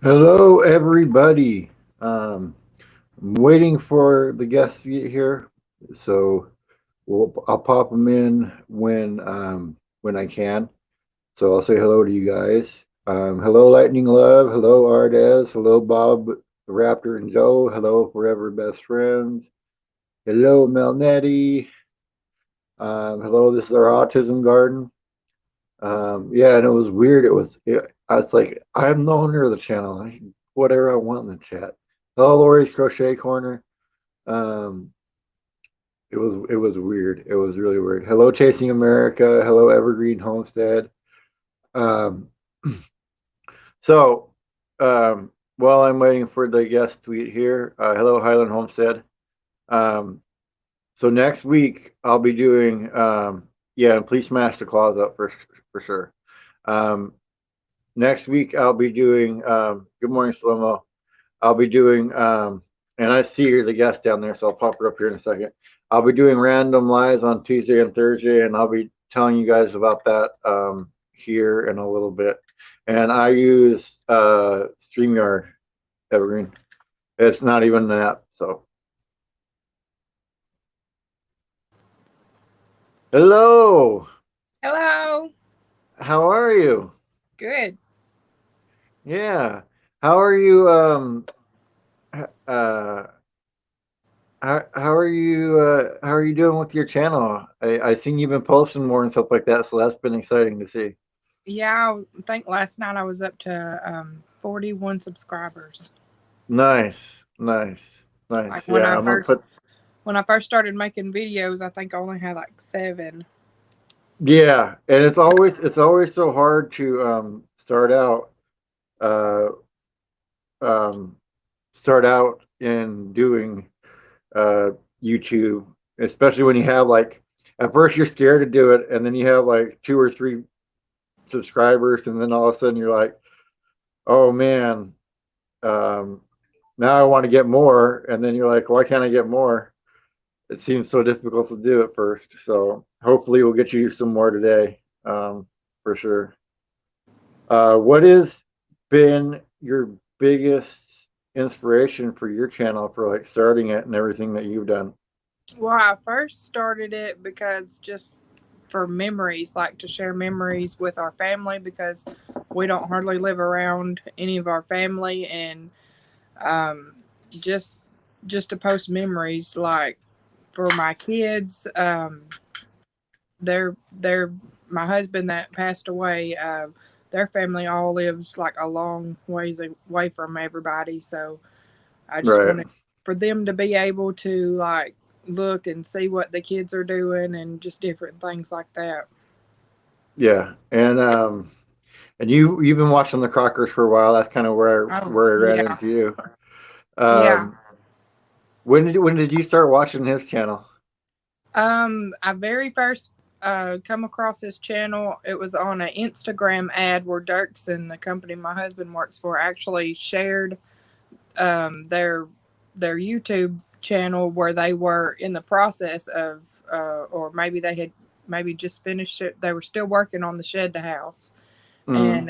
Hello, everybody. I'm waiting for the guests to get here, so I'll pop them in when I can. So I'll say hello to you guys. Hello, Lightning Love. Hello, Ardez. Hello, Bob, the Raptor, and Joe. Hello, Forever Best Friends. Hello, Melnetti. Hello, this is our Autism Garden. Yeah, and it was weird. I was like, I'm the owner of the channel. I can whatever I want in the chat. Hello, Lori's Crochet Corner. Um, it was weird. It was really weird. Hello, Chasing America. Hello, Evergreen Homestead. Um, so, while I'm waiting for the guest tweet here, hello, Highland Homestead. Um, so next week I'll be doing yeah, and please smash the claws up for sure. Um, Next week I'll be doing good morning, Slomo. I'll be doing and I see the guest down there, so I'll pop her up here in a second. I'll be doing random lives on Tuesday and Thursday, and I'll be telling you guys about that here in a little bit. And I use StreamYard, Evergreen. It's not even an app, so hello. Hello. How are you? Good. Yeah. How are you uh how are you doing with your channel? I seen you've been posting more and stuff like that, so that's been exciting to see. Yeah, I think last night I was up to 41 subscribers. Nice, nice, nice. Like Yeah, I'm gonna put when I first started making videos, I think I only had like 7. yeah, and it's always so hard to uh um start out in doing uh YouTube, especially when you have like at first you're scared to do it and then you have like two or three subscribers and then all of a sudden you're like, "Oh man, um now I want to get more," and then you're like, why can't I get more? It seems so difficult to do at first. So hopefully we'll get you some more today, for sure. What has been your biggest inspiration for your channel for like starting it and everything that you've done? Well, I first started it because just for memories, like to share memories with our family because we don't hardly live around any of our family, and um, just just to post memories like for my kids. They're my husband that passed away. Their family all lives like a long ways away from everybody, so I just Right. wanted for them to be able to like look and see what the kids are doing and just different things like that. Yeah. And you've been watching the Crockers for a while. That's kind of Oh where I ran yeah, into you. yeah. Um, when did you start watching his channel? I very first come across this channel. It was on an Instagram ad where Dirksen, the company my husband works for, actually shared um, their their YouTube channel where they were in the process of, or maybe they had maybe just finished it. They were still working on the shed to house, Mm, and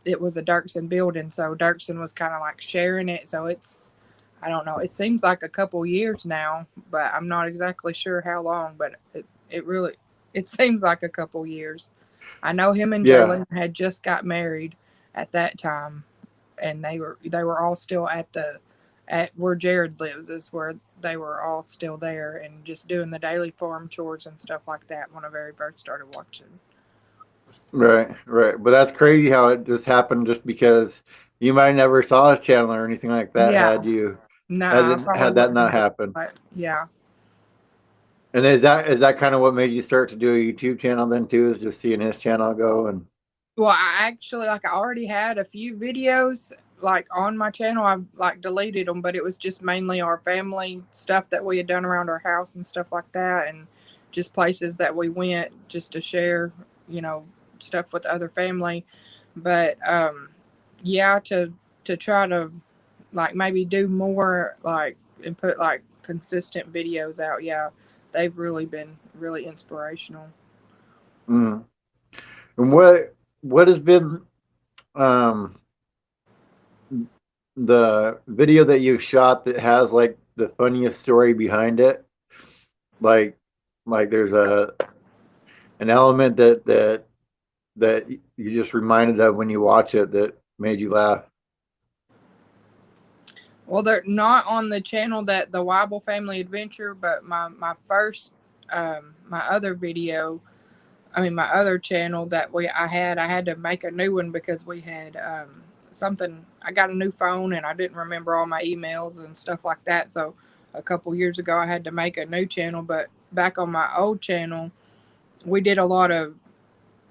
it was a Dirksen building. So Dirksen was kind of like sharing it. So it's I don't know. It seems like a couple years now, but I'm not exactly sure how long. But it really it seems like a couple years. I know him and yeah. Jolene had just got married at that time, and they were all still at where Jared lives is where they were all still there and just doing the daily farm chores and stuff like that when I very first started watching. Right, right. But that's crazy how it just happened just because you might never saw his channel or anything like that Yeah, no, I probably had that wouldn't not have. happened. But yeah. And is that kind of what made you start to do a YouTube channel then too, is just seeing his channel go and Well, I actually like I already had a few videos like on my channel. I've like deleted them, but it was just mainly our family stuff that we had done around our house and stuff like that, and just places that we went just to share, you know, stuff with other family. But yeah, to try to like maybe do more like and put like consistent videos out. Yeah, they've really been really inspirational. mm. And what has been um the video that you shot that has like the funniest story behind it, like there's a an element that you just reminded of when you watch it that made you laugh. Well, they're not on the channel that the Wyble Family Adventure, but my first my other video, I mean my other channel that I had to make a new one because we had something. I got a new phone and I didn't remember all my emails and stuff like that. So a couple years ago, I had to make a new channel. But back on my old channel, we did a lot of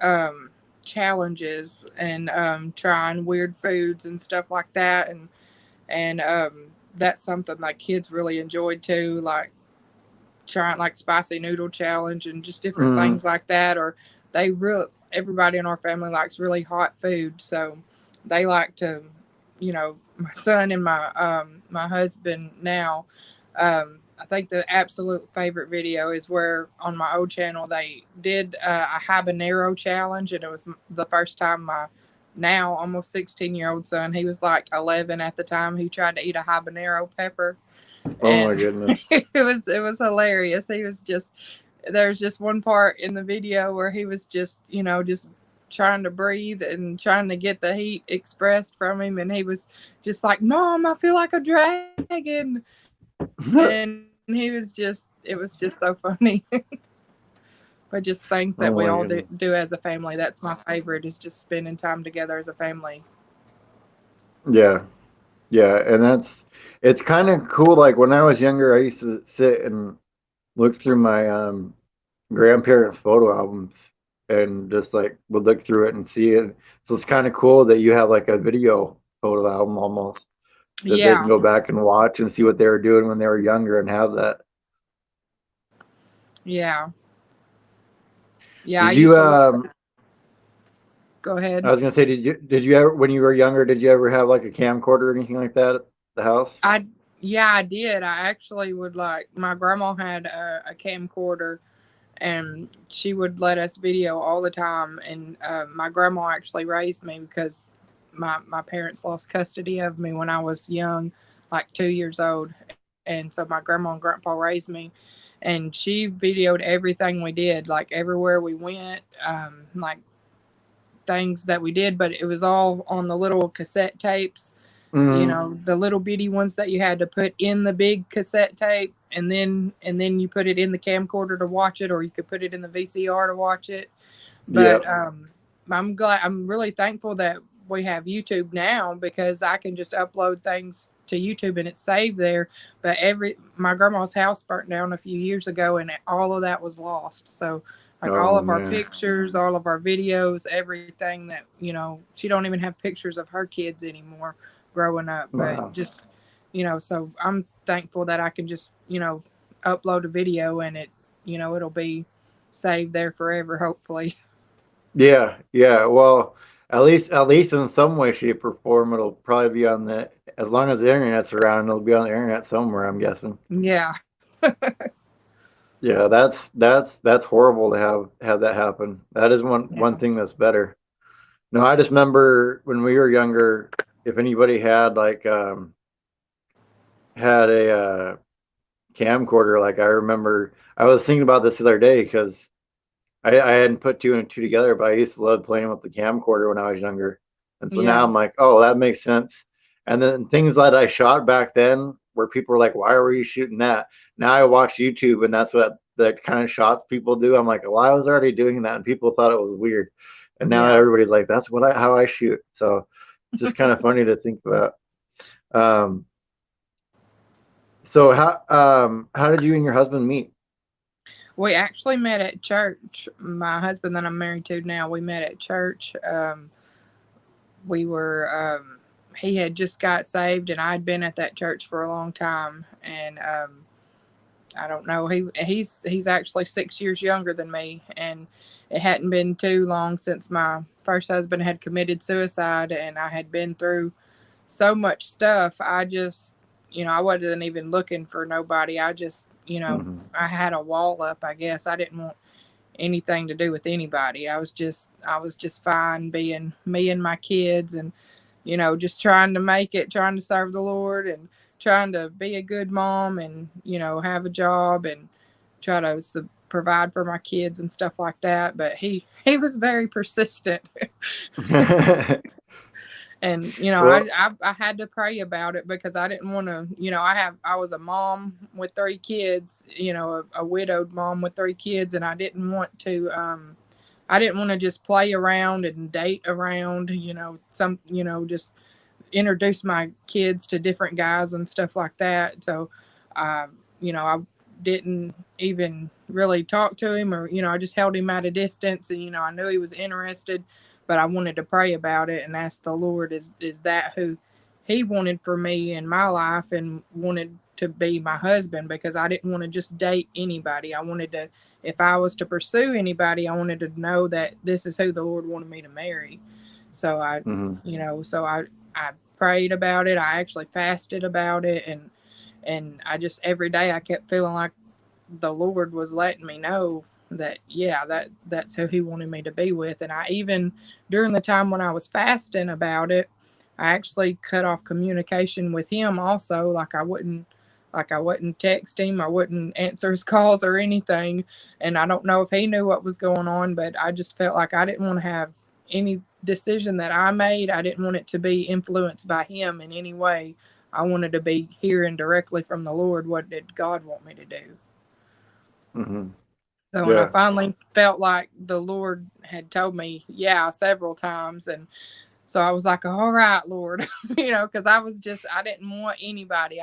um, challenges and trying weird foods and stuff like that, and that's something like kids really enjoyed too, like trying like spicy noodle challenge and just different Mm, things like that. Or they really everybody in our family likes really hot food, so they like to, my son and my husband now. I think the absolute favorite video is where on my old channel they did a habanero challenge, and it was the first time my now almost 16-year-old son, he was like 11 at the time, he tried to eat a habanero pepper, oh my and goodness. it was hilarious. He was just there's just one part in the video where he was just just trying to breathe and trying to get the heat expressed from him, and he was just like, "Mom, I feel like a dragon," and it was just so funny. But just things that we Oh all my do goodness. as a family, that's my favorite, is just spending time together as a family. Yeah, yeah, and it's kind of cool. Like when I was younger, I used to sit and look through my grandparents' photo albums and just like would look through it and see it. So it's kind of cool that you have like a video photo album almost that they Yeah, can go back and watch and see what they were doing when they were younger and have that. yeah, yeah. I Did you used to look. Go I ahead. was gonna say, did you ever when you were younger, did you ever have like a camcorder or anything like that at the house? I Yeah, I did. I actually would like my grandma had a camcorder, and she would let us video all the time. And my grandma actually raised me because my parents lost custody of me when I was young, like 2 years old. And so my grandma and grandpa raised me, and she videoed everything we did, like everywhere we went, like things that we did. But it was all on the little cassette tapes, Mm, the little bitty ones that you had to put in the big cassette tape, and then you put it in the camcorder to watch it, or you could put it in the VCR to watch it. yeah. But I'm really thankful that we have YouTube now, because I can just upload things to YouTube and it's saved there. But every my grandma's house burnt down a few years ago, and all of that was lost. So like all Oh of our man. pictures, all of our videos, everything that she don't even have pictures of her kids anymore growing up. But Wow. just so I'm thankful that I can just upload a video, and it'll be saved there forever, hopefully. Yeah, yeah. Well, at least in some way, shape, or form, it'll probably be on the as long as the internet's around, it'll be on the internet somewhere, I'm guessing. Yeah. Yeah, that's horrible to have that happen. That is one Yeah. thing that's better. No, I just remember when we were younger, if anybody had like had a camcorder, like I remember I was thinking about this the other day because I hadn't put two and two together, but I used to love playing with the camcorder when I was younger. And so now Yeah. I'm like, oh, that makes sense. And then things that I shot back then where people were like, why were you shooting that? Now I watch YouTube and that's what the kind of shots people do. I'm like, well, I was already doing that and people thought it was weird. And now Yeah. everybody's like, that's how I shoot. So it's just kind of funny to think about. Um, so how did you and your husband meet? We actually met at church. My husband that I'm married to now, we met at church. We were he had just got saved, and I'd been at that church for a long time. And I don't know, he's actually 6 years younger than me, and it hadn't been too long since my first husband had committed suicide, and I had been through so much stuff. I just, I wasn't even looking for nobody. I just, Hmm. I had a wall up, I guess. I didn't want anything to do with anybody. I was just fine being me and my kids, and just trying to make it, trying to serve the Lord, and trying to be a good mom, and have a job, and try to provide for my kids and stuff like that. But he was very persistent. And Well, I had to pray about it, because I didn't want to. I was a mom with 3 kids, a widowed mom with 3 kids, and I didn't want to just play around and date around, just introduce my kids to different guys and stuff like that. So, I didn't even really talk to him, or I just held him at a distance, and I knew he was interested, but I wanted to pray about it and ask the Lord, is that who He wanted for me in my life, and wanted to be my husband, because I didn't want to just date anybody. I wanted to, if I was to pursue anybody, I wanted to know that this is who the Lord wanted me to marry. So mhm, I prayed about it. I actually fasted about it, and I just every day I kept feeling like the Lord was letting me know that, yeah, that's who He wanted me to be with. And I even, during the time when I was fasting about it, I actually cut off communication with Him also. Like I wouldn't text him, I wouldn't answer his calls or anything. And I don't know if he knew what was going on, but I just felt like I didn't want to have any decision that I made. I didn't want it to be influenced by him in any way. I wanted to be hearing directly from the Lord, what did God want me to do. mhm. So when I Yeah. finally felt like the Lord had told me, yeah, several times, and so I was like, all right, Lord, because I didn't want anybody.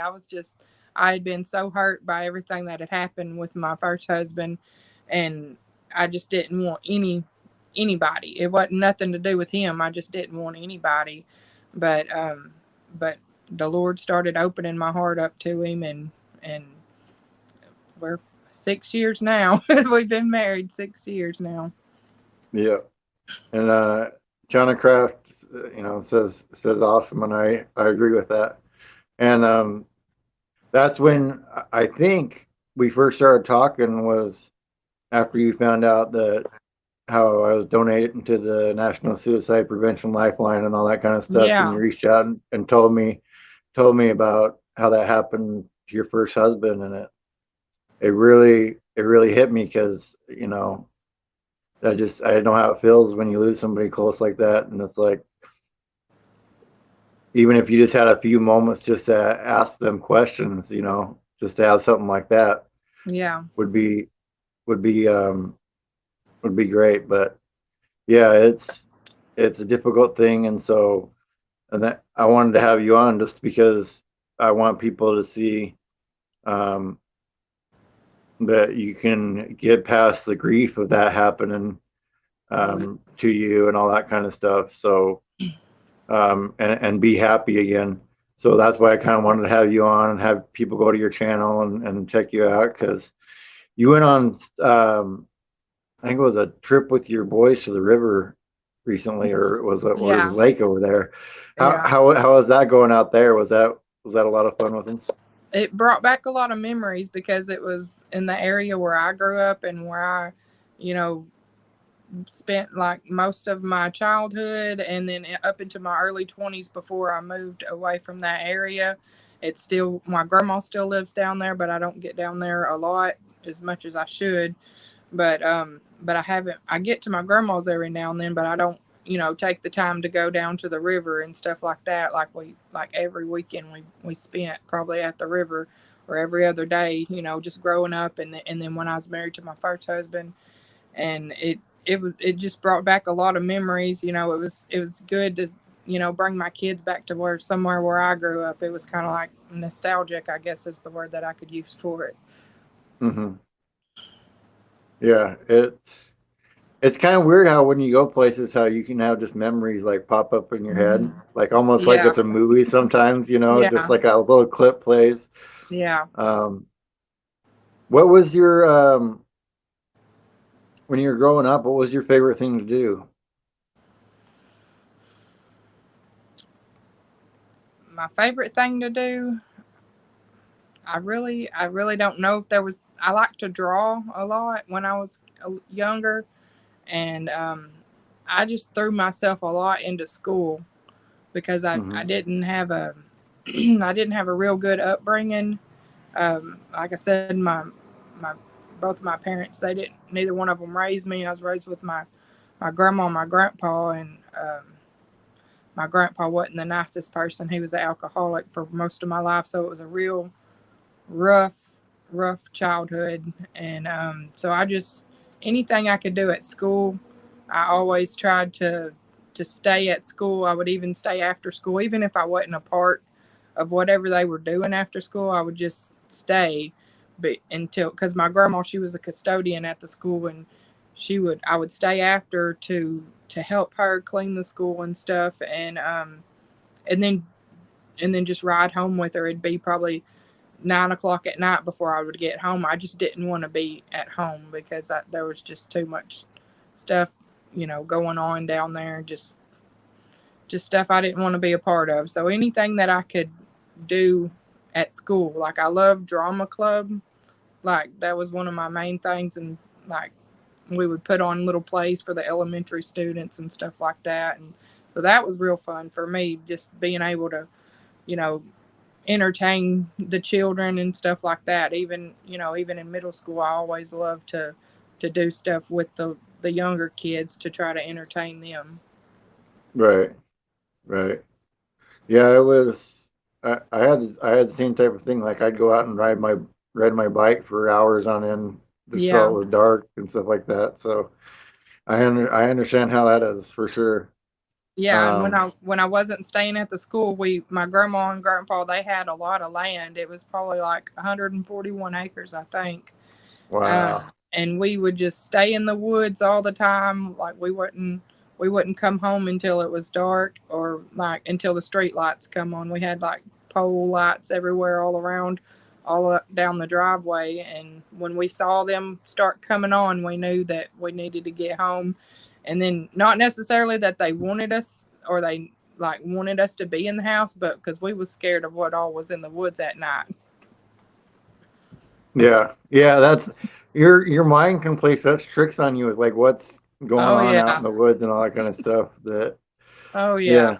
I had been so hurt by everything that had happened with my first husband, and I just didn't want anybody. It wasn't nothing to do with him. I just didn't want anybody. But the Lord started opening my heart up to him, and we're 6 years now. We've been married 6 years now. Yeah. And John Craft, says awesome, and I agree with that. And that's when I think we first started talking was after you found out that how I was donating to the National Suicide Prevention Lifeline and all that kind of stuff, and you Yeah, reached out and told me about how that happened to your first husband, and it really hit me because I know how it feels when you lose somebody close like that, and it's like even if you just had a few moments just to ask them questions, just to have something like that yeah, would be would be um would be great. But yeah, it's a difficult thing, and so and that I wanted to have you on just because I want people to see um that you can get past the grief of that happening oh, to you and all that kind of stuff. So and be happy again. So that's why I kind of wanted to have you on and have people go to your channel and check you out because you went on, I think it was a trip with your boys to the river recently, or or the yeah, lake over there. How yeah. how how was that going out there? Was that a lot of fun with them? It brought back a lot of memories, because it was in the area where I grew up, and where I, you know, spent like most of my childhood, and then up into my early 20s before I moved away from that area. It's still, my grandma still lives down there, but I don't get down there a lot, as much as I should. But I haven't, I get to my grandma's every now and then, but I don't, take the time to go down to the river and stuff like that. Like every weekend we spent probably at the river, or every other day, just growing up. And then when I was married to my first husband, and it just brought back a lot of memories. It was good to, bring my kids back to somewhere where I grew up. It was kind of like nostalgic, I guess is the word that I could use for it. Hmm. Yeah, it's kind of weird how when you go places, how you can have just memories like pop up in your head, like almost like Yeah, it's a movie sometimes, just yeah, like a little clip plays. yeah. Um, what was your when you were growing up? What was your favorite thing to do? My favorite thing to do, I really don't know if there was. I like to draw a lot when I was younger, and I just threw myself a lot into school. because I Hmm. didn't have a I didn't have a real good upbringing. Like I said, my both my parents, they didn't, neither one of them raised me. I was raised with my grandma and my grandpa, and my grandpa wasn't the nicest person. He was an alcoholic for most of my life, so it was a real rough, rough childhood. And so I just, anything I could do at school, I always tried to stay at school. I would even stay after school, even if I wasn't a part of whatever they were doing after school. I would just stay, but until, because my grandma, she was a custodian at the school, and I would stay after to help her clean the school and stuff, and then just ride home with her. It'd be probably 9 o'clock at night before I would get home. I just didn't want to be at home because there was just too much stuff, going on down there. Just stuff I didn't want to be a part of. So anything that I could do at school, like I love drama club, like that was one of my main things, and like we would put on little plays for the elementary students and stuff like that, and so that was real fun for me, just being able to, you know, entertain the children and stuff like that. Even, even in middle school, I always loved to do stuff with the younger kids to try to entertain them. Right, right. Yeah, it was. I had the same type of thing. Like I'd go out and ride my bike for hours on end, just till Yeah. it was dark and stuff like that. So I understand how that is for sure. Yeah, and when Um, I wasn't staying at the school, my grandma and grandpa, they had a lot of land. It was probably like 141 acres, I think. Um, wow. and we would just stay in the woods all the time. Like we wouldn't come home until it was dark, or like until the street lights come on. We had like pole lights everywhere, all around, all up down the driveway. And when we saw them start coming on, we knew that we needed to get home. And then not necessarily that they wanted us, or they like wanted us to be in the house, but because we was scared of what all was in the woods at night. Yeah, yeah. That's your mind can play such tricks on you with like what's going Oh on out yeah. in the woods and all that kind of stuff. That Oh yeah. yeah.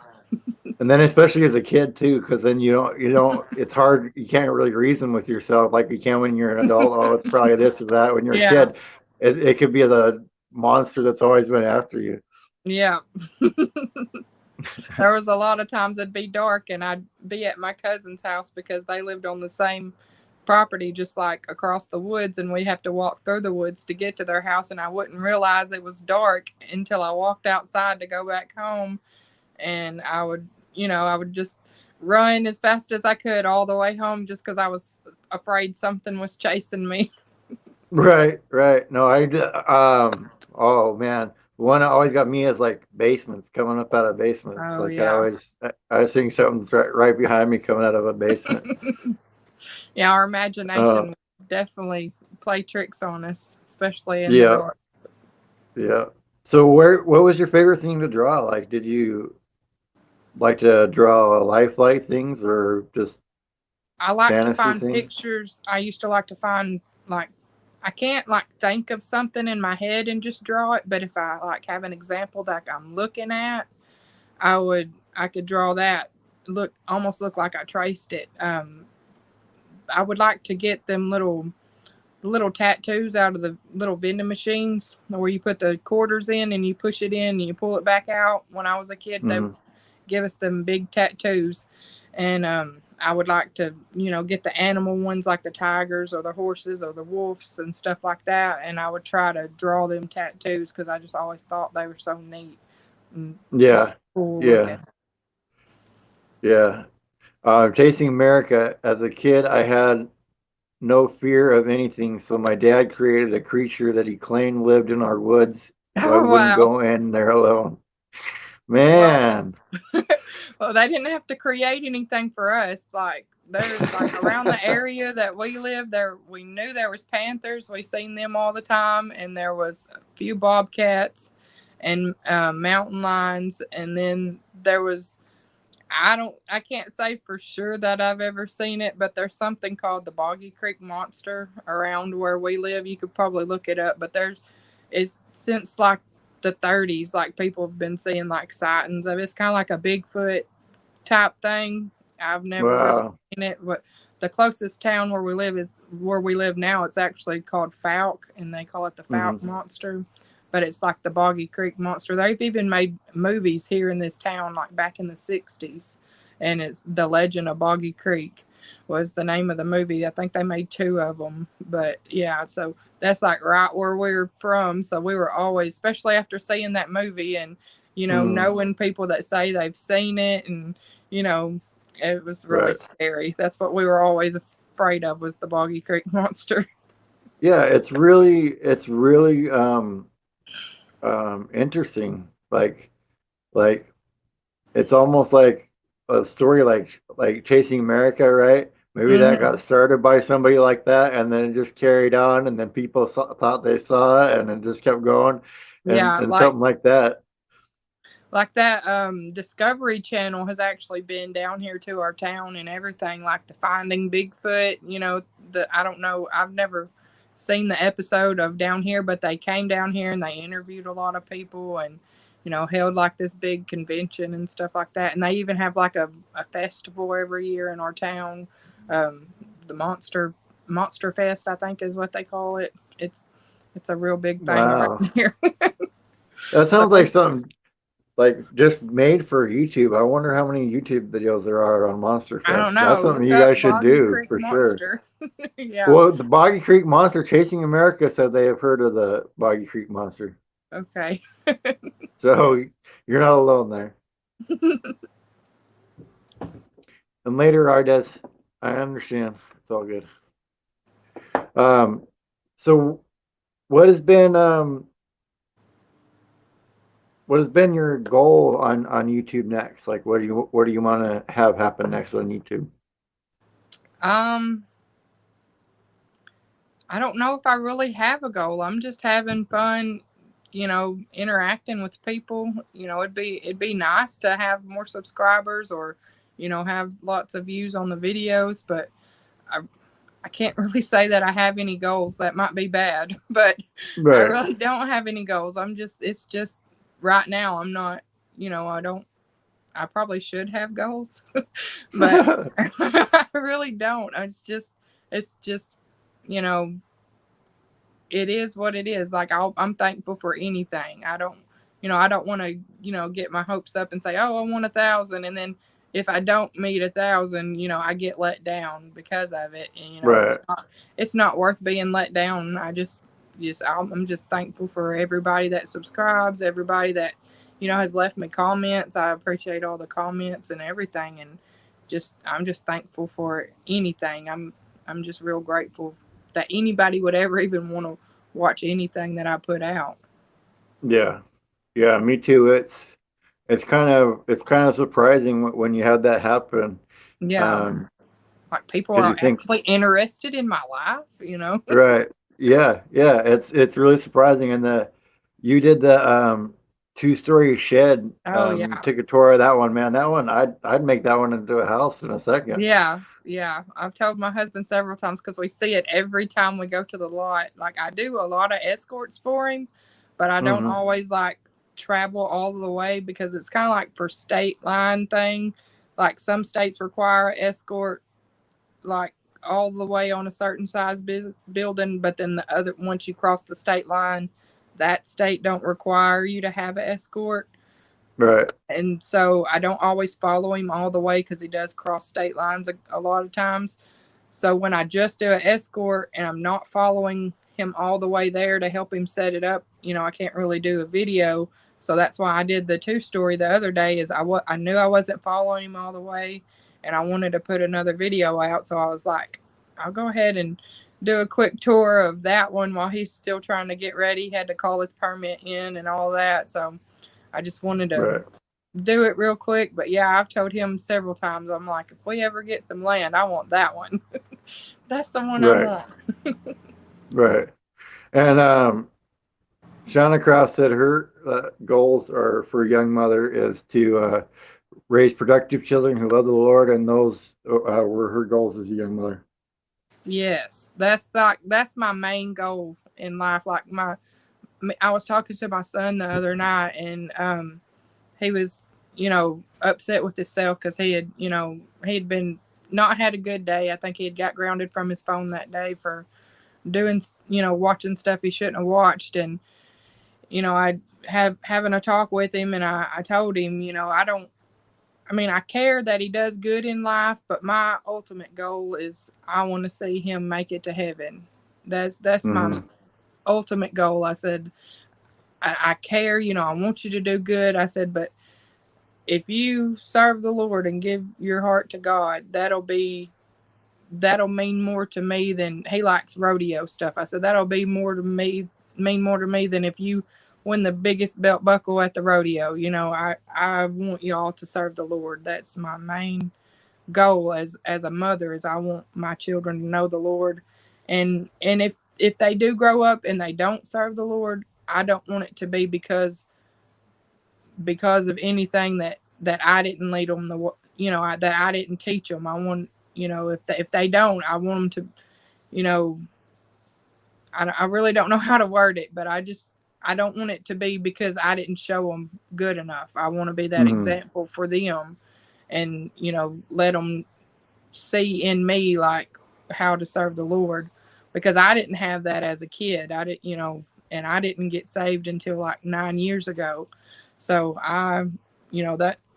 And then especially as a kid too, because then you don't it's hard, you can't really reason with yourself like you can when you're an adult. Oh, it's probably this or that. When you're a Yeah. kid, it could be the monster that's always been after you. Yeah. There was a lot of times it'd be dark and I'd be at my cousin's house because they lived on the same property, just like across the woods, and we'd have to walk through the woods to get to their house, and I wouldn't realize it was dark until I walked outside to go back home. And I would just run as fast as I could all the way home, just because I was afraid something was chasing me. Right, right. No, oh man, one that always got me is like basements, coming up out of basements. Oh Like yeah. I was seeing something's right behind me coming out of a basement. Yeah, our Uh, imagination definitely play tricks on us, especially in the yeah, dark. yeah. So what was your favorite thing to draw? Like, did you like to draw lifelike things or just I like to fantasy find things? pictures. I used to like to find, like, I can't like think of something in my head and just draw it, but if I like have an example that I'm looking at, I could draw that. Look like I traced it. I would like to get them little tattoos out of the little vending machines where you put the quarters in and you push it in and you pull it back out. When I was a kid, they would Hmm. give us them big tattoos, and I would like to, get the animal ones like the tigers or the horses or the wolves and stuff like that, and I would try to draw them tattoos because I just always thought they were so neat and Yeah, just cool looking. yeah, yeah. Chasing America. As a kid, I had no fear of anything, so my dad created a creature that he claimed lived in our woods, so I Oh wouldn't wow. go in there alone. Well, Man, well, they didn't have to create anything for us. Like they're like around the area that we live there. We knew there was panthers. We seen them all the time, and there was a few bobcats and mountain lions, and then there was. I can't say for sure that I've ever seen it, but there's something called the Boggy Creek Monster around where we live. You could probably look it up, but it's since like the 30s, like people have been seeing like sightings of it. It's kind of like a Bigfoot, type thing. I've never really Wow. seen it, but the closest town where we live is where we live now. It's actually called Falk, and they call it the Falk Hmm. Monster. But it's like the Boggy Creek Monster. They've even made movies here in this town, like back in the '60s, and it's The Legend of Boggy Creek was the name of the movie. I think they made two of them. But yeah, so that's like right where we're from. So we were always, especially after seeing that movie and Mm. knowing people that say they've seen it, and you know, it was really Right. scary. That's what we were always afraid of, was the Boggy Creek Monster. Yeah, it's really interesting. Like it's almost like a story like Chasing America, right? Maybe that Hmm. got started by somebody like that, and then it just carried on, and then people thought they saw it, and then just kept going, and Yeah, and something like that. like that Discovery Channel has actually been down here to our town and everything, like the Finding Bigfoot. The I don't know, I've never seen the episode of down here, but they came down here and they interviewed a lot of people, and held like this big convention and stuff like that. And they even have like a festival every year in our town. um, the Monster Fest, I think, is what they call it. It's a real big thing around Wow, here. that So sounds like something like just made for YouTube. I wonder how many YouTube videos there are on Monster I Fest. don't That's know. something Look you up guys should Boggy do Creek for sure. Monster. Yeah. Well, the Boggy Creek Monster Chasing America said they have heard of the Boggy Creek Monster. Okay. So you're not alone there. And later, Ardes, I understand. It's all good. Um, so what has been your goal on YouTube next? Like, what do you want to have happen next on YouTube? um, I don't know if I really have a goal. I'm just having fun, interacting with people. It'd be nice to have more subscribers, or have lots of views on the videos, but I I can't really say that I have any goals. That might be bad, but I Right. really don't have any goals. It's just right now I'm not, I don't, I probably should have goals, but I really don't. It's just, you know, it is what it is. Like I'm thankful for anything. I don't want to, get my hopes up and say, oh, I want 1,000, and then if I don't meet 1,000, I get let down because of it. And Right. it's not worth being let down. I'm just thankful for everybody that subscribes, everybody that has left me comments. I appreciate all the comments and everything, and I'm just thankful for anything. I'm just real grateful that anybody would ever even want to watch anything that I put out. Yeah. Yeah, me too. It's kind of surprising when you have that happen. Yeah, Um, like people because are you think, actually interested in my life. right. Yeah, yeah, it's really surprising. And you did the two-story shed. Oh You yeah. took a tour of that one, man. That one, I'd make that one into a house in a second. Yeah, yeah. I've told my husband several times because we see it every time we go to the lot. Like I do a lot of escorts for him, but I don't Hmm. always like travel all the way because it's kind of like for state line thing. Like some states require escort like all the way on a certain size building, but then the other, once you cross the state line, that state don't require you to have an escort. Right, And so I don't always follow him all the way because he does cross state lines a lot of times. So when I just do an escort and I'm not following him all the way there to help him set it up, I can't really do a video. So that's why I did the two-story the other day. Is I knew I wasn't following him all the way, and I wanted to put another video out. So I was like, I'll go ahead and do a quick tour of that one while he's still trying to get ready. He had to call his permit in and all that. So I just wanted to right, do it real quick. But yeah, I've told him several times, I'm like, if we ever get some land, I want that one. That's the one I right, want. right. And Shauna Cross said her goals are for a young mother is to raise productive children who love the Lord, and those were her goals as a young mother. Yes, that's my main goal in life. Like I was talking to my son the other night, and he was, upset with himself because he had, he had been not had a good day. I think he had got grounded from his phone that day for doing, watching stuff he shouldn't have watched. And, I have having a talk with him, and I told him, I care that he does good in life, but my ultimate goal is I want to see him make it to heaven. That's my Mm-hmm. ultimate goal. I said, I care, I want you to do good. I said, but if you serve the Lord and give your heart to God, that'll mean more to me than he likes rodeo stuff. I said that'll be more to me mean more to me than if you win the biggest belt buckle at the rodeo. I want y'all to serve the Lord. That's my main goal as a mother, is I want my children to know the Lord. And if they do grow up and they don't serve the Lord, I don't want it to be because of anything that I didn't lead them that I didn't teach them. I want, if they don't, I want them to, you know I really don't know how to word it, but I don't want it to be because I didn't show them good enough. I want to be that Mm-hmm. example for them, and let them see in me like how to serve the Lord, because I didn't have that as a kid. I didn't, and I didn't get saved until like 9 years ago. So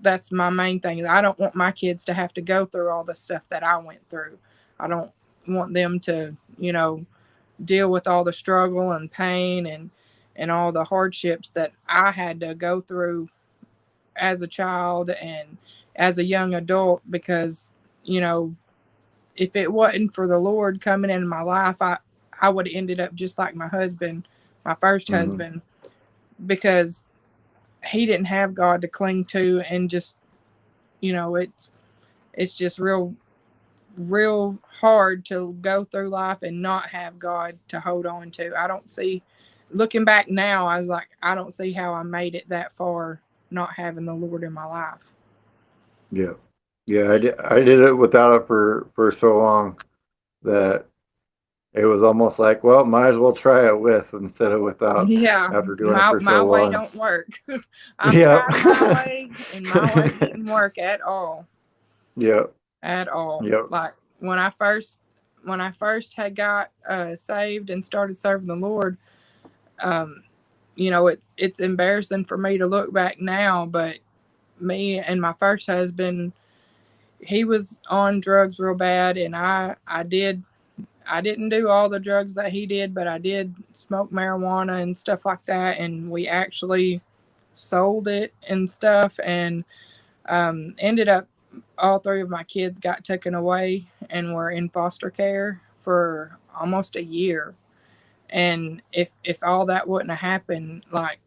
that's my main thing. I don't want my kids to have to go through all the stuff that I went through. I don't want them to, deal with all the struggle and pain and all the hardships that I had to go through as a child and as a young adult, because you know if it wasn't for the Lord coming into my life, I would have ended up just like my husband, my first Mm-hmm. husband, because he didn't have God to cling to. And just it's just real hard to go through life and not have God to hold on to. I don't see, looking back now, I was like, I don't see how I made it that far not having the Lord in my life. Yeah. Yeah, I did it without it for so long that it was almost like, well, might as well try it with instead of without Yeah, after doing it my for my so way long. don't work. I've Yep. tried my way, and my way didn't work at all. Yep. At all. Yep. Like when I first had got saved and started serving the Lord, um, it's embarrassing for me to look back now, but me and my first husband, he was on drugs real bad, and I didn't do all the drugs that he did, but I did smoke marijuana and stuff like that, and we actually sold it and stuff, and ended up all three of my kids got taken away and were in foster care for almost a year. And if all that wouldn't have happened, like,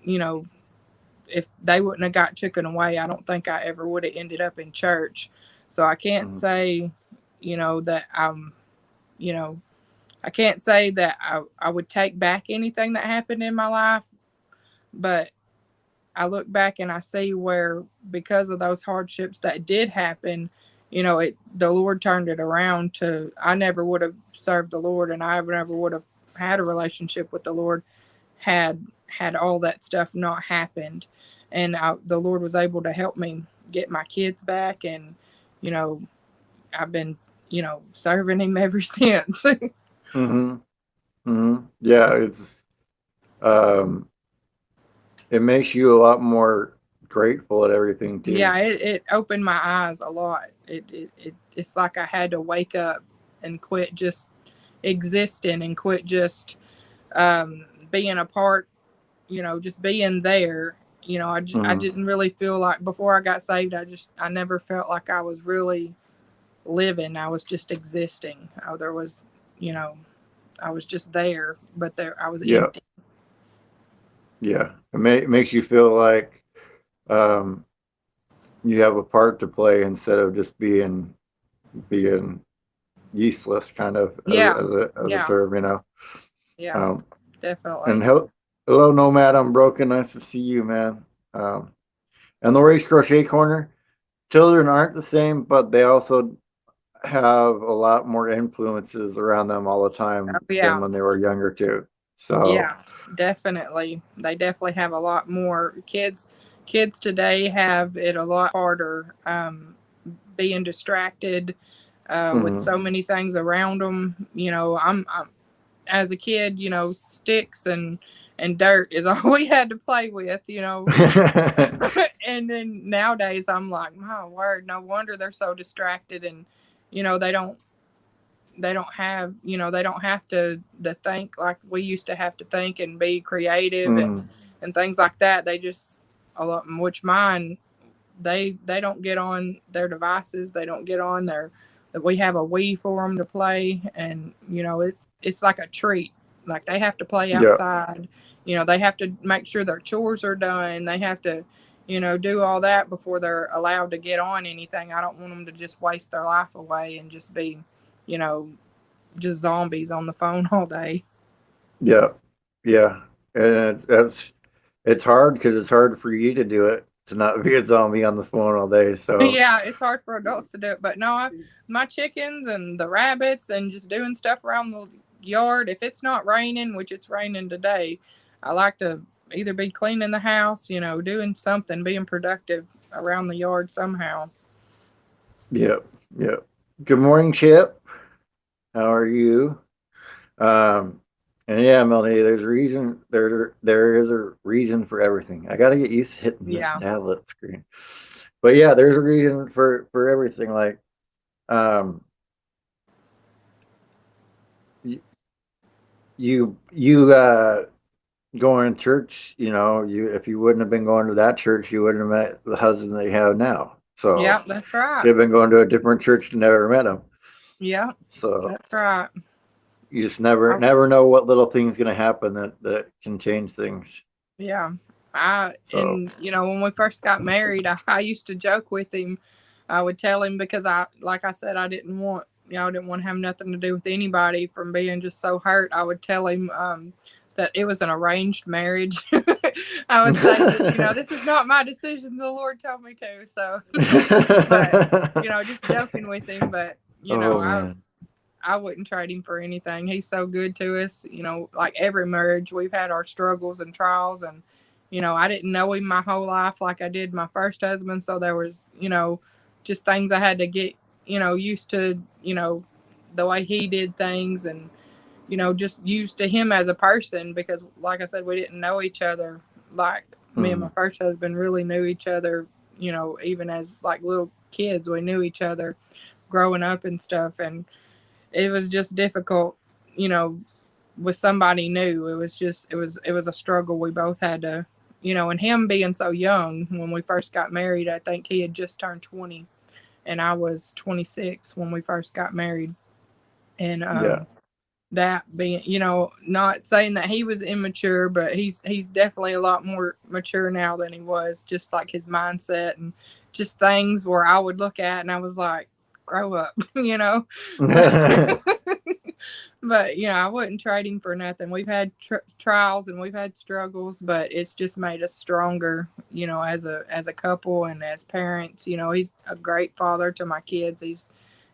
you know, if they wouldn't have got taken away, I don't think I ever would have ended up in church. So I can't Mm-hmm. say, that you know, I can't say that I would take back anything that happened in my life, but I look back and I see where, because of those hardships that did happen, the Lord turned it around to, I never would have served the Lord, and I never would have had a relationship with the Lord had all that stuff not happened. And the Lord was able to help me get my kids back, and you know I've been serving Him ever since. Mm-hmm. Mm-hmm. Yeah, um it makes you a lot more grateful at everything too. Yeah, it opened my eyes a lot. It's like I had to wake up and quit just existing and quit just being a part, just being there. I Mm-hmm. didn't really feel like, before I got saved, I never felt like I was really living. I was just existing. There was, you know, I was just there, but there I was Yeah. empty. Yeah. It makes you feel like um you have a part to play instead of just being useless, kind of Yeah, as a yeah, term, you know. yeah, Um, and definitely. hello, Nomad. I'm broken. Nice to see you, man. And the Race Crochet Corner. Children aren't the same, but they also have a lot more influences around them all the Oh time than yeah. when they were younger too. So, Yeah, definitely. They definitely have a lot more kids. kids today have it a lot harder, being distracted with Mm. so many things around them. I'm as a kid, sticks and dirt is all we had to play with. And then nowadays, I'm like, my word, no wonder they're so distracted, and they don't have to think like we used to have to think and be creative Mm. and things like that. They just a lot, which mine, they don't get on their devices. They don't get on their. We have a Wii for them to play, and it's like a treat. Like they have to play Yeah. outside. They have to make sure their chores are done. They have to, do all that before they're allowed to get on anything. I don't want them to just waste their life away and just be, you know, just zombies on the phone all day. Yeah. Yeah. And it's hard because it's hard for you to do it, to not be a zombie on the phone all day. So Yeah, it's hard for adults to do it, but no, my chickens and the rabbits and just doing stuff around the yard. If it's not raining, which it's raining today, I like to either be cleaning the house, doing something, being productive around the yard somehow. yeah. Yeah. Good morning, Chip. How are you? Um, and yeah, Melanie, there is a reason for everything. I gotta get used to hitting this Yeah. tablet screen. But yeah, there's a reason for everything. Like um you going to church, you if you wouldn't have been going to that church, you wouldn't have met the husband that you have now. So Yeah, that's right. you'd have been going to a different church and never met him. Yeah, So that's right. you just never I, never know what little thing's gonna happen that can change things. yeah. I So and when we first got married, I used to joke with him. I would tell him because like I said, I didn't want to have nothing to do with anybody from being just so hurt. I would tell him that it was an arranged marriage. I would say that this is not my decision. The Lord told me to. So, but just joking with him. But oh I man. I wouldn't trade him for anything. He's so good to us. Like every marriage, we've had our struggles and trials, and I didn't know him my whole life like I did my first husband. So there was, just things I had to get, used to, the way he did things, and just used to him as a person because, like I said, we didn't know each other like me and Mm, my first husband really knew each other. Even as like little kids, we knew each other growing up and stuff, and it was just difficult, you know, with somebody new. It was a struggle we both had to, and him being so young when we first got married. I think he had just turned 20 and I was 26 when we first got married. And yeah. that being, not saying that he was immature, but he's definitely a lot more mature now than he was, just like his mindset and just things where I would look at and I was like, grow up, but but I wouldn't trade him for nothing. We've had trials and we've had struggles, but it's just made us stronger, as a couple and as parents. He's a great father to my kids. He's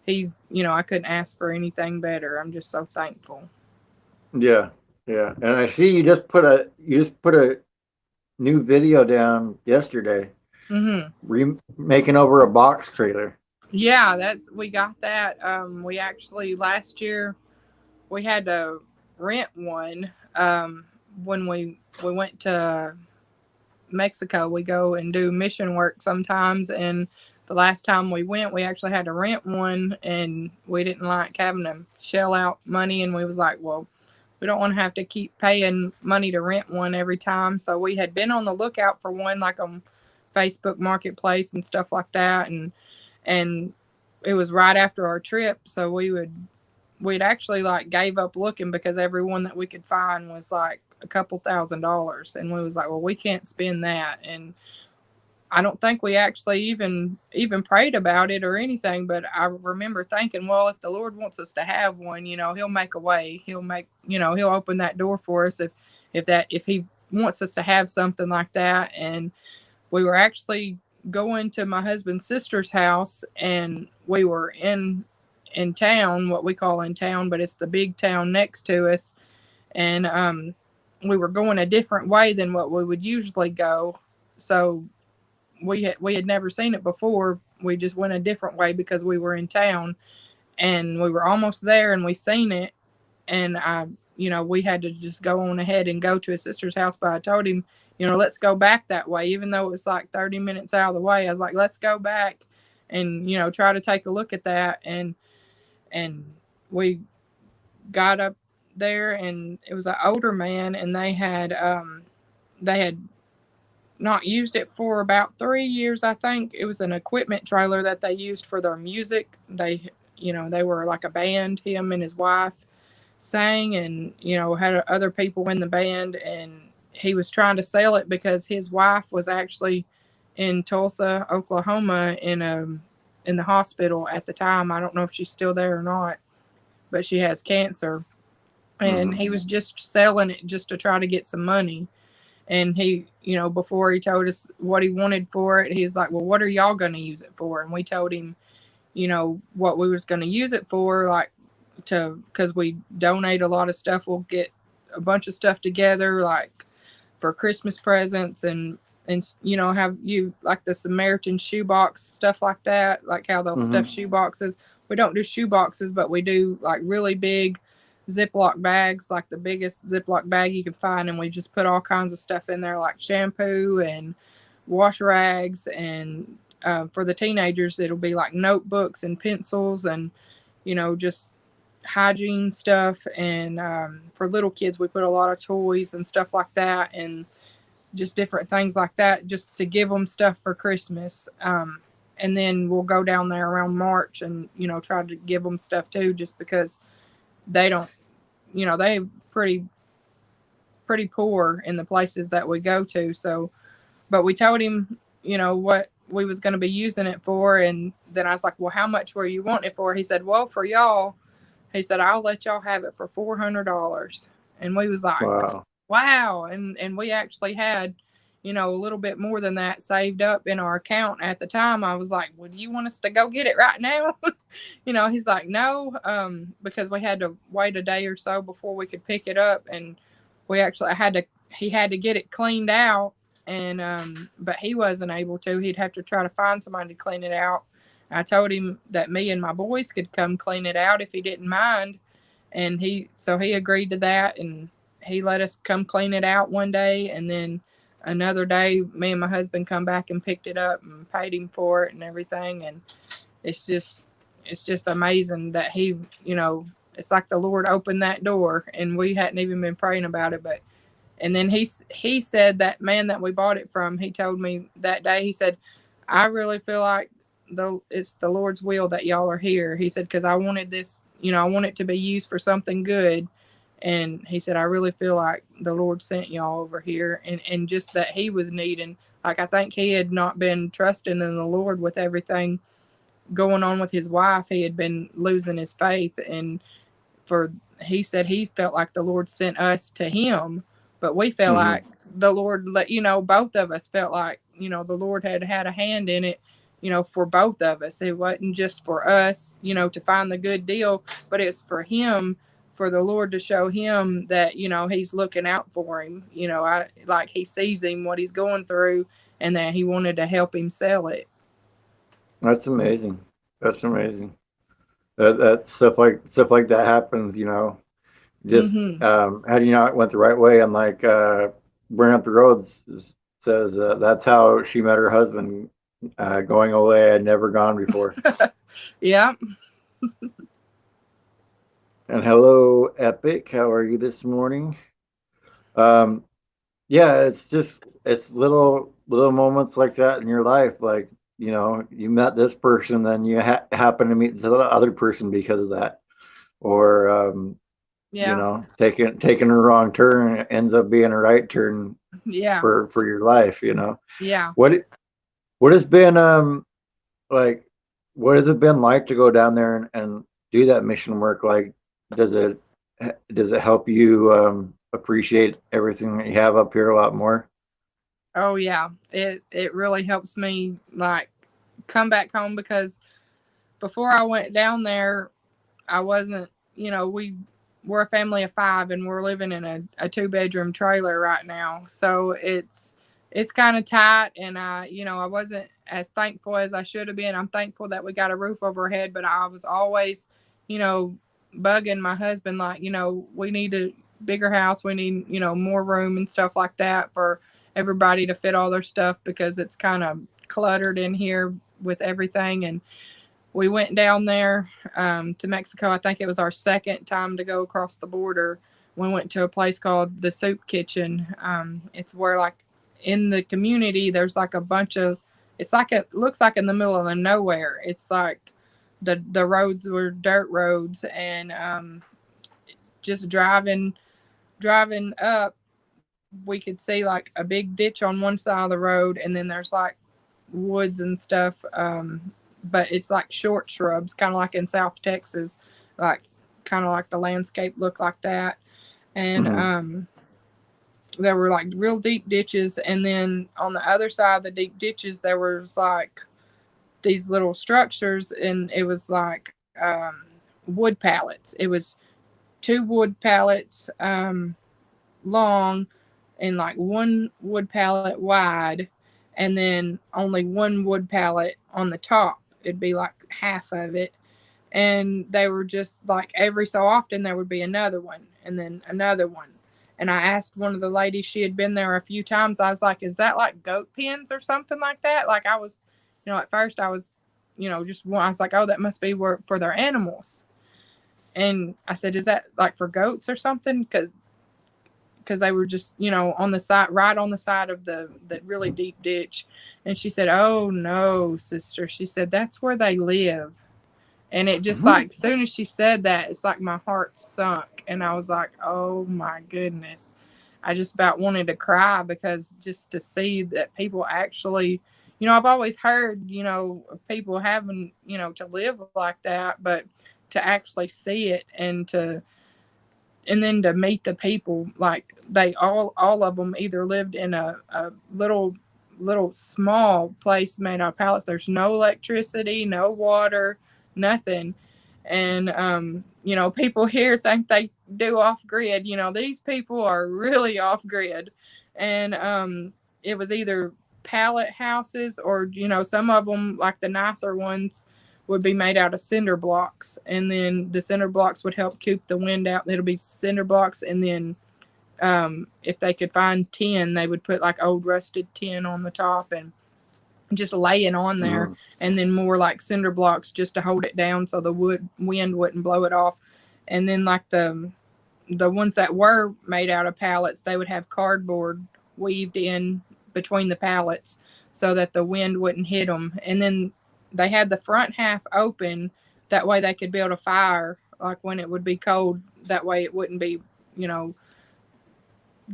I couldn't ask for anything better. I'm just so thankful. Yeah. Yeah. And I see you just put a new video down yesterday, Hmm. making over a box trailer. Yeah, we got that. We actually last year we had to rent one. When we went to Mexico. We go and do mission work sometimes, and the last time we went, we actually had to rent one, and we didn't like having to shell out money, and we was like, well, we don't want to have to keep paying money to rent one every time. So we had been on the lookout for one, like on Facebook Marketplace and stuff like that, and it was right after our trip, so we'd actually like gave up looking because everyone that we could find was like a couple $1,000s, and we was like, well, we can't spend that. And I don't think we actually even prayed about it or anything, but I remember thinking, well, if the Lord wants us to have one, he'll make a way. He'll open that door for us if he wants us to have something like that. And we were actually going to my husband's sister's house, and we were in town, what we call in town, but it's the big town next to us. And we were going a different way than what we would usually go. So we had never seen it before. We just went a different way because we were in town, and we were almost there, and we seen it. And we had to just go on ahead and go to his sister's house. But I told him, let's go back that way, even though it was like 30 minutes out of the way. I was like, let's go back and try to take a look at that. And we got up there, and it was an older man, and they had not used it for about 3 years, I think. It was an equipment trailer that they used for their music. They were like a band. Him and his wife sang, and had other people in the band. And he was trying to sell it because his wife was actually in Tulsa, Oklahoma, in the hospital at the time. I don't know if she's still there or not, but she has cancer. And Mm-hmm. he was just selling it just to try to get some money. And he, before he told us what he wanted for it, he's like, well, what are y'all going to use it for? And we told him, what we was going to use it for, like, because we donate a lot of stuff. We'll get a bunch of stuff together, like for Christmas presents, and have you like the Samaritan shoebox stuff like that, like how they'll stuff Mm-hmm. shoe boxes. We don't do shoe boxes, but we do like really big Ziploc bags, like the biggest Ziploc bag you can find, and we just put all kinds of stuff in there, like shampoo and wash rags, and for the teenagers, it'll be like notebooks and pencils, and just hygiene stuff. And for little kids, we put a lot of toys and stuff like that, and just different things like that, just to give them stuff for Christmas. And then we'll go down there around March and try to give them stuff too, just because they don't, they pretty poor in the places that we go to. So, but we told him, what we was going to be using it for. And then I was like, well, how much were you wanting it for? He said, well, for y'all, he said, I'll let y'all have it for $400. And we was like, Wow. wow. And we actually had, a little bit more than that saved up in our account at the time. I was like, well, do you want us to go get it right now? He's like, no, because we had to wait a day or so before we could pick it up. And he had to get it cleaned out. And, but he wasn't able to. He'd have to try to find somebody to clean it out. I told him that me and my boys could come clean it out if he didn't mind. And he agreed to that, and he let us come clean it out one day. And then another day, me and my husband come back and picked it up and paid him for it and everything. And it's just, it's just amazing that it's like the Lord opened that door, and we hadn't even been praying about it. But and then he said, that man that we bought it from, he told me that day, he said, I really feel like it's the Lord's will that y'all are here. He said, because I wanted this, I want it to be used for something good. And he said, I really feel like the Lord sent y'all over here, and just that he was needing, like, I think he had not been trusting in the Lord with everything going on with his wife. He had been losing his faith. And for he said he felt like the Lord sent us to him, but we felt Mm-hmm. like the Lord let both of us felt like the Lord had had a hand in it, for both of us. It wasn't just for us, to find the good deal, but it's for him, for the Lord to show him that he's looking out for him. I like he sees him what he's going through, and that he wanted to help him sell it. That's amazing. That's amazing. That stuff like that happens. Just Mm-hmm. how do you know it went the right way? And like Burn Up the Roads says that's how she met her husband, going away I'd never gone before. Yeah. And hello, Epic. How are you this morning? Um, yeah, it's little moments like that in your life. Like you met this person, then you happen to meet the other person because of that, or Yeah. taking a wrong turn ends up being a right turn Yeah. for your life. Yeah. What what has been like what has it been like to go down there and do that mission work? Like, does it does it help you appreciate everything that you have up here a lot more? Oh yeah, it really helps me like come back home, because before I went down there, I wasn't. We're a family of five, and we're living in a 2-bedroom trailer right now. So it's kind of tight, and I wasn't as thankful as I should have been. I'm thankful that we got a roof over our head, but I was always, you know, bugging my husband like, we need a bigger house, we need, more room and stuff like that for everybody to fit all their stuff, because it's kind of cluttered in here with everything. And we went down there to Mexico. I think it was our second time to go across the border. We went to a place called the Soup Kitchen. It's where, like, in the community, there's like a bunch of. It's like it looks like in the middle of the nowhere. It's like the roads were dirt roads, and just driving up, we could see like a big ditch on one side of the road, and then there's like woods and stuff. But it's like short shrubs, kind of like in South Texas, like kind of like the landscape looked like that. And Mm-hmm. there were like real deep ditches, and then on the other side of the deep ditches there was like these little structures, and it was like wood pallets. It was two wood pallets long, and like one wood pallet wide, and then only one wood pallet on the top. It'd be like half of it. And they were just like every so often there would be another one, and then another one. And I asked one of the ladies, she had been there a few times. I was like, is that like goat pens or something like that? Like I was, at first I was, I was like, oh, that must be for their animals. And I said, is that like for goats or something? Because they were just, on the side, right on the side of the really deep ditch. And she said, oh no, sister. She said, that's where they live. And it just, Mm-hmm. like, as soon as she said that, it's like my heart sunk. And I was like, oh my goodness. I just about wanted to cry, because just to see that people actually, I've always heard, of people having, to live like that, but to actually see it, and then to meet the people, like they all of them either lived in a little small place made out of pallets. There's no electricity, no water, nothing. And people here think they do off grid. These people are really off grid. And it was either pallet houses, or some of them, like the nicer ones, would be made out of cinder blocks, and then the cinder blocks would help keep the wind out. It'll be cinder blocks, and then if they could find tin, they would put like old rusted tin on the top and just lay it on there, Mm-hmm. and then more like cinder blocks just to hold it down so the wind wouldn't blow it off. And then like the ones that were made out of pallets, they would have cardboard weaved in between the pallets so that the wind wouldn't hit them. And then they had the front half open, that way they could build a fire, like when it would be cold. That way it wouldn't be, you know,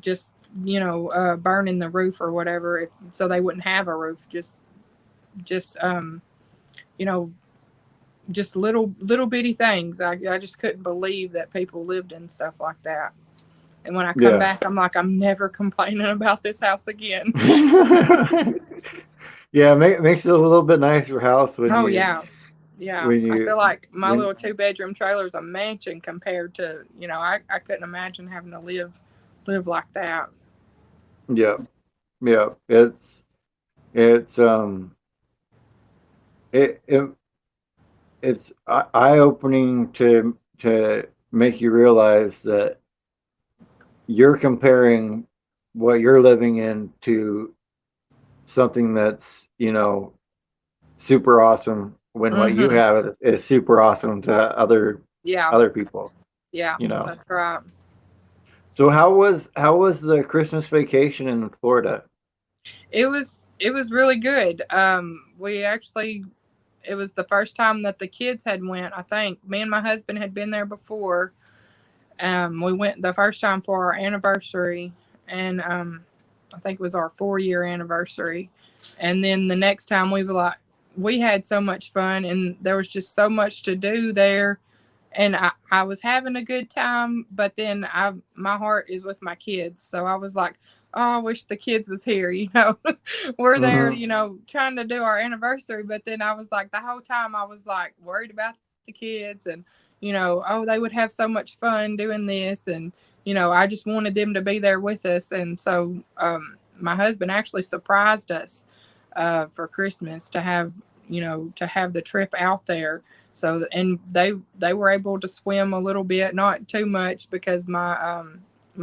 just burning the roof or whatever. So they wouldn't have a roof. Just you know, just little bitty things. I just couldn't believe that people lived in stuff like that. And when I come Yeah. back, I'm like, I'm never complaining about this house again. Yeah, makes it a little bit nicer house when Oh you yeah, yeah. when I you feel like my when little 2 bedroom trailer is a mansion compared to, I couldn't imagine having to live like that. yeah, yeah. It's it, it it's eye opening to make you realize that you're comparing what you're living in to something that's super awesome, when what you Mhm. have is super awesome to Yeah. other people. Yeah. You know. That's right. So how was the Christmas vacation in Florida? It was really good. We actually, it was the first time that the kids had went. I think me and my husband had been there before. We went the first time for our anniversary, and I think it was our 4 year anniversary. And then the next time we had so much fun, and there was just so much to do there, and I was having a good time, but then my heart is with my kids, so I was like, oh, I wish the kids was here. We're there, Hmm. trying to do our anniversary, but then I was like, the whole time I was like worried about the kids, and oh, they would have so much fun doing this, and I just wanted them to be there with us. And so my husband actually surprised us for Christmas to have to have the trip out there. So and they were able to swim a little bit, not too much because my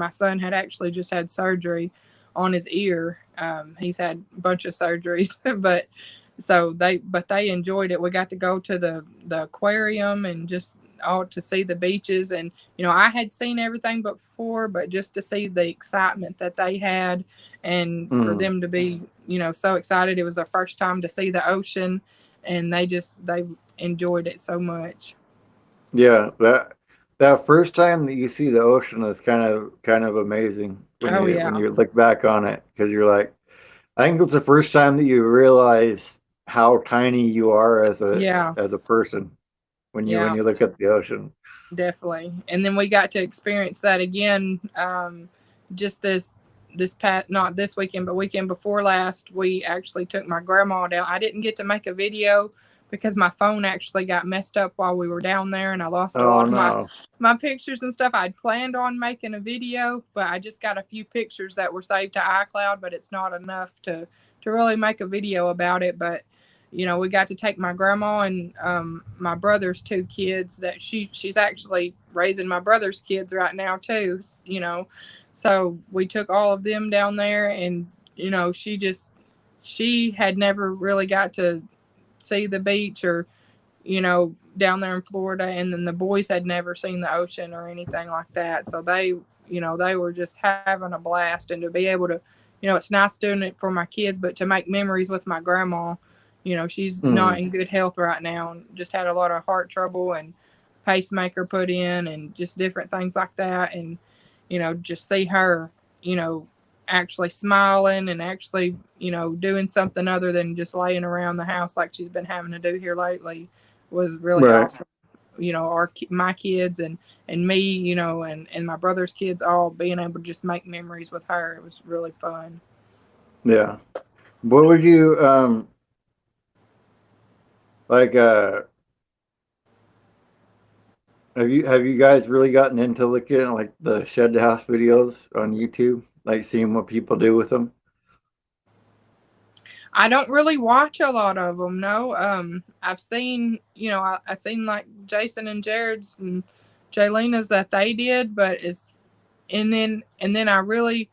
son had actually just had surgery on his ear. He's had a bunch of surgeries, but they enjoyed it. We got to go to the aquarium and just all to see the beaches, and I had seen everything before, but just to see the excitement that they had, and for Mm. them to be so excited. It was their first time to see the ocean, and they enjoyed it so much. Yeah, that first time that you see the ocean is kind of amazing Oh when yeah, you look back on it because you're like, I think it's the first time that you realize how tiny you are yeah, as a person when yeah. you look at the ocean. Definitely. And then we got to experience that again, just this past, not this weekend, but weekend before last. We actually took my grandma down. I didn't get to make a video because my phone actually got messed up while we were down there, and I lost a Oh lot of my no. my pictures and stuff. I'd planned on making a video, but I just got a few pictures that were saved to iCloud, but it's not enough to really make a video about it. But we got to take my grandma and my brother's two kids that she's actually raising my brother's kids right now too. So we took all of them down there, and she had never really got to see the beach or down there in Florida, and then the boys had never seen the ocean or anything like that. So they were just having a blast, and to be able to, it's nice doing it for my kids, but to make memories with my grandma. She's not Mm. in good health right now, and just had a lot of heart trouble and pacemaker put in, and just different things like that, and just see her, you know, actually smiling and actually, doing something other than just laying around the house like she's been having to do here lately was really Right. awesome. Our my kids and me, and my brother's kids all being able to just make memories with her. It was really fun. Yeah. What would you like have you guys really gotten into looking at like the shed house videos on YouTube? Like seeing what people do with them? I don't really watch a lot of them. No, I've seen, I seen like Jason and Jared's and Jalena's that they did, but it's and then I really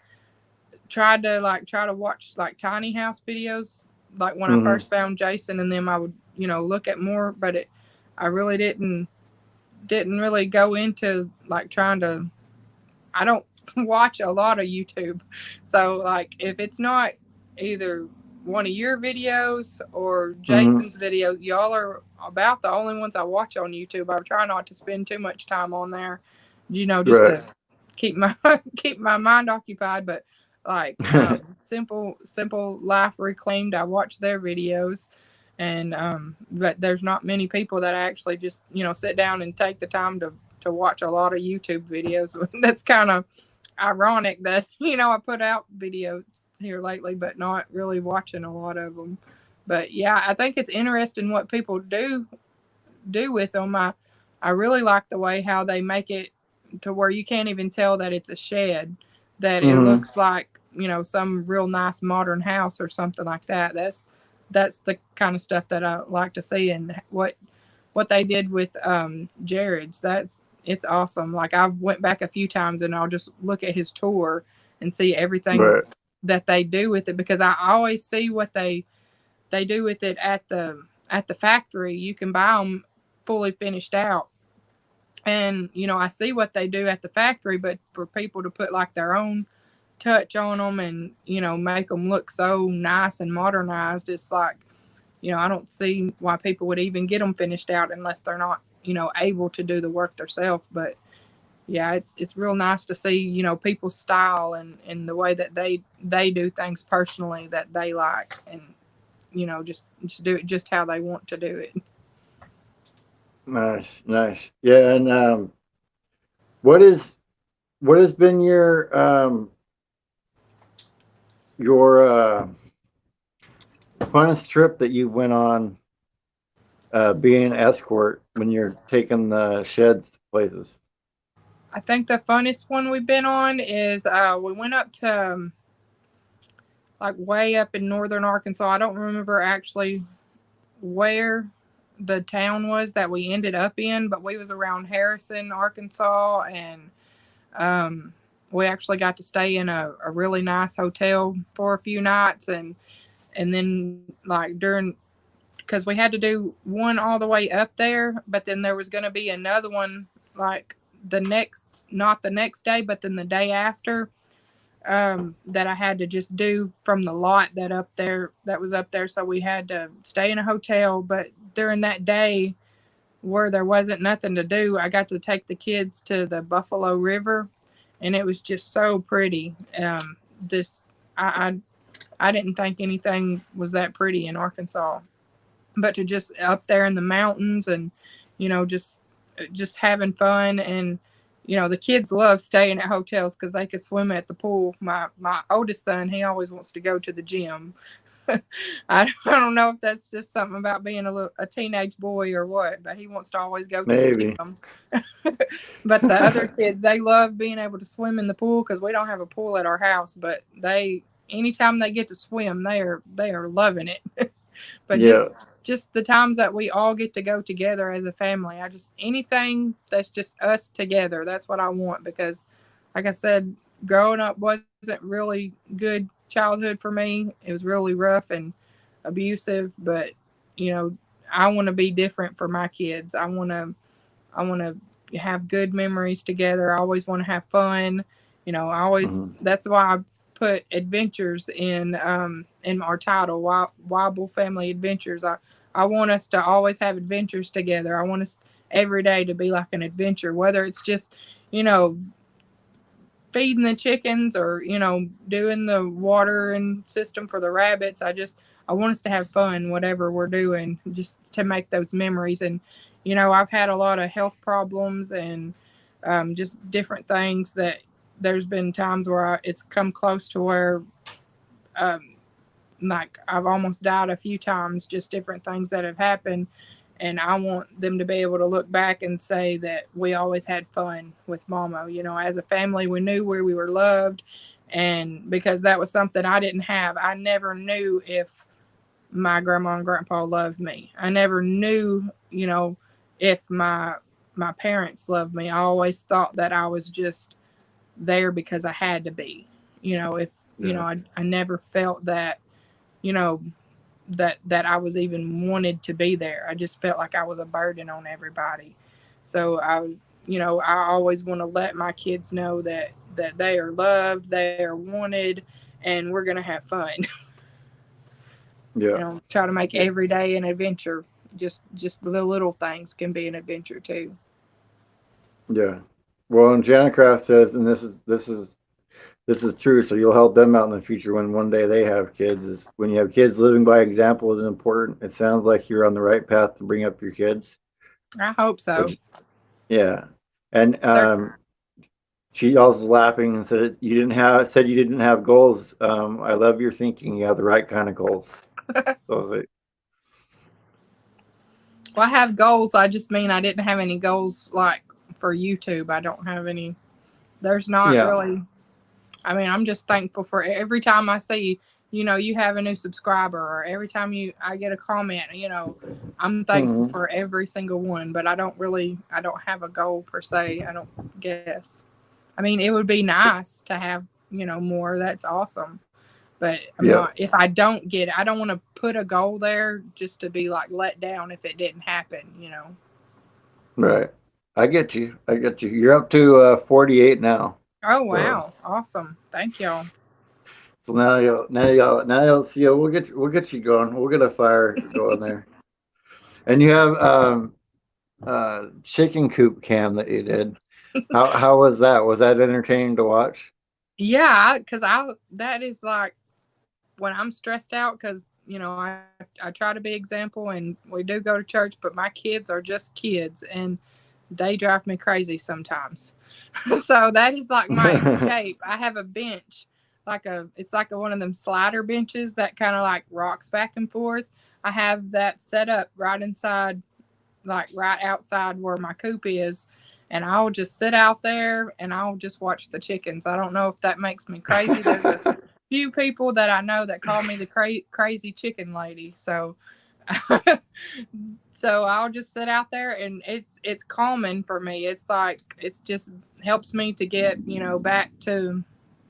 tried to try to watch like tiny house videos, like when I Hmm. first found Jason, and then I would look at more, but I really didn't really go into like trying to. I don't watch a lot of YouTube. So like if it's not either one of your videos or Hmm. Jason's video, y'all are about the only ones I watch on YouTube. I try not to spend too much time on there, just Right. to keep my keep my mind occupied. But like simple life reclaimed, I watch their videos, and but there's not many people that actually just sit down and take the time to watch a lot of YouTube videos. That's kind of ironic that I put out videos here lately, but not really watching a lot of them. But yeah, I think it's interesting what people do with them. I really like the way how they make it to where you can't even tell that it's a shed, that it Hmm. looks like some real nice modern house or something like that. That's the kind of stuff that I like to see, and what they did with Jared's. It's awesome. Like I went back a few times and I'll just look at his tour and see everything Right. that they do with it, because I always see what they do with it at the factory. You can buy them fully finished out, and I see what they do at the factory, but for people to put like their own touch on them and make them look so nice and modernized, it's like I don't see why people would even get them finished out unless they're not able to do the work themselves. But yeah, it's real nice to see people's style and the way that they do things personally that they like, and just do it just how they want to do it. Nice, nice. Yeah, and what is what has been your funnest trip that you went on being an escort when you're taking the sheds places? I think the funnest one we've been on is we went up to like way up in northern Arkansas. I don't remember actually where the town was that we ended up in, but we was around Harrison, Arkansas, and um, we actually got to stay in a really nice hotel for a few nights, and then like during because we had to do one all the way up there, but then there was going to be another one like the next, not the next day, but then the day after, that I had to just do from the lot that up there that was up there. So we had to stay in a hotel. But during that day where there wasn't nothing to do, I got to take the kids to the Buffalo River, and it was just so pretty. This I I didn't think anything was that pretty in Arkansas, but to just up there in the mountains and you know just having fun. And the kids love staying at hotels because they could swim at the pool. My oldest son, he always wants to go to the gym. I don't know if that's just something about being a teenage boy or what, but he wants to always go to the Maybe. gym. But the other kids, they love being able to swim in the pool because we don't have a pool at our house. But they, anytime they get to swim, they are loving it. But just Yeah. just the times that we all get to go together as a family, I just anything that's just us together, that's what I want. Because like I said, growing up wasn't really good childhood for me. It was really rough and abusive. But you know I want to be different for my kids. I want to have good memories together. I always want to have fun. I always, Hmm. that's why I put adventures in our title, Wyble Family Adventures. I want us to always have adventures together. I want us every day to be like an adventure, whether it's just you know feeding the chickens or doing the watering system for the rabbits. I want us to have fun whatever we're doing, just to make those memories. And I've had a lot of health problems and just different things that there's been times where it's come close to where um, like I've almost died a few times, just different things that have happened. And I want them to be able to look back and say that we always had fun with Mama. As a family, we knew where we were loved. And because that was something I didn't have, I never knew if my grandma and grandpa loved me. I never knew, if my parents loved me. I always thought that I was just there because I had to be. If Yeah. I never felt that, you know, that I was even wanted to be there. I just felt like I was a burden on everybody. So I always want to let my kids know that they are loved, they are wanted, and we're gonna have fun. Yeah. Try to make Yeah. every day an adventure. Just the little things can be an adventure too. Yeah. Well, and Janacraft says, and this is true. So you'll help them out in the future when one day they have kids. Is when you have kids, living by example is important. It sounds like you're on the right path to bring up your kids. I hope So so. yeah, and They're she also laughing and said you didn't have goals. I love your thinking. You have the right kind of goals. So Well, I have goals. I just mean I didn't have any goals like for YouTube. I don't have any. There's not yeah. really. I mean, I'm just thankful for every time I see, you have a new subscriber, or every time I get a comment, I'm thankful Hmm. for every single one. But I don't have a goal per se. I don't guess. I mean, it would be nice to have, more. That's awesome. But I'm Yeah. not. If I don't get it, I don't want to put a goal there just to be like let down if it didn't happen. Right. I get you. I get you. You're up to 48 now. Oh So wow, awesome! Thank y'all. so now you'll see. We'll get you going. We'll get a fire going there. And you have chicken coop cam that you did. How was that? Was that entertaining to watch? Yeah, because I that is like when I'm stressed out because I try to be example and we do go to church, but my kids are just kids and they drive me crazy sometimes. So that is like my escape. I have a bench, it's like one of them slider benches that kind of like rocks back and forth. I have that set up right inside, like right outside where my coop is. And I'll just sit out there and I'll just watch the chickens. I don't know if that makes me crazy. few people that I know that call me the crazy chicken lady. So so I'll just sit out there, and it's calming for me. It's like it's just helps me to get, back to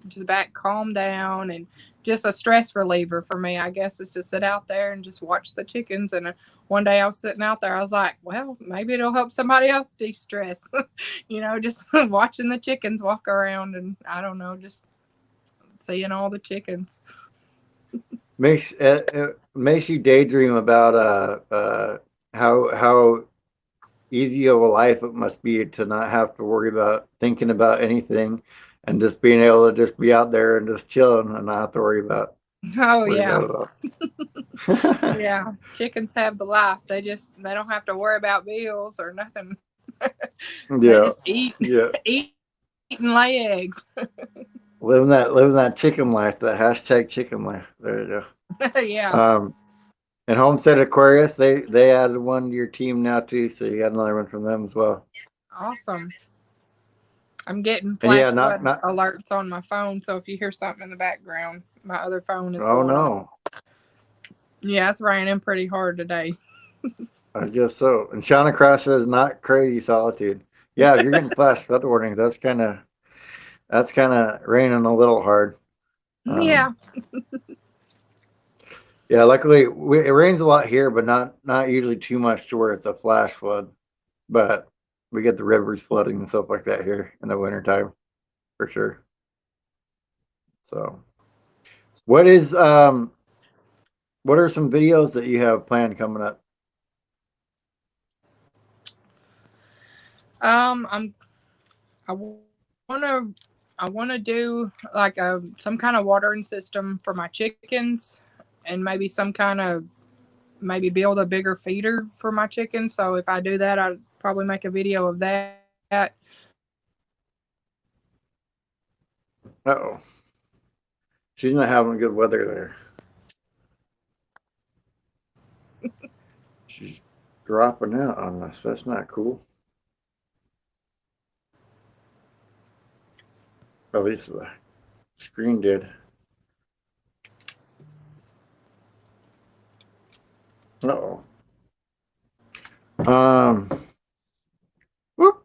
just back calm down, and just a stress reliever for me, I guess, is to sit out there and just watch the chickens. And one day I was sitting out there, I was like, well, maybe it'll help somebody else de-stress. Just watching the chickens walk around, and I don't know, just seeing all the chickens. Makes you daydream about how easy of a life it must be to not have to worry about thinking about anything, and just being able to just be out there and just chilling and not have to Oh worry yeah. about it all. Yeah, chickens have the life. They don't have to worry about bills or nothing. They Yeah, just eat, yeah. eat and lay eggs. Living that chicken life, that hashtag chicken life. There you go. Yeah, And Homestead Aquarius, they added one to your team now too, so you got another one from them as well. awesome. I'm getting And yeah, flash not flood not. alerts on my phone, so if you hear something in the background, my other phone is Oh going off. no, Yeah, it's raining pretty hard today. I guess so. And Shauna Cross says not crazy solitude. Yeah, if you're getting flash flood warnings, that's kind of raining a little hard. Yeah. Um, yeah, luckily it rains a lot here, but not usually too much to where it's a flash flood. But we get the rivers flooding and stuff like that here in the wintertime for sure. So, what is what are some videos that you have planned coming up? I'm I wanna I wanna do like some kind of watering system for my chickens, and maybe some kind of maybe build a bigger feeder for my chickens. So if I do that, I'd probably make a video of that. Uh-oh, she's not having good weather there. She's dropping out on us. That's not cool. At least the screen did. Uh-oh. Um, whoop,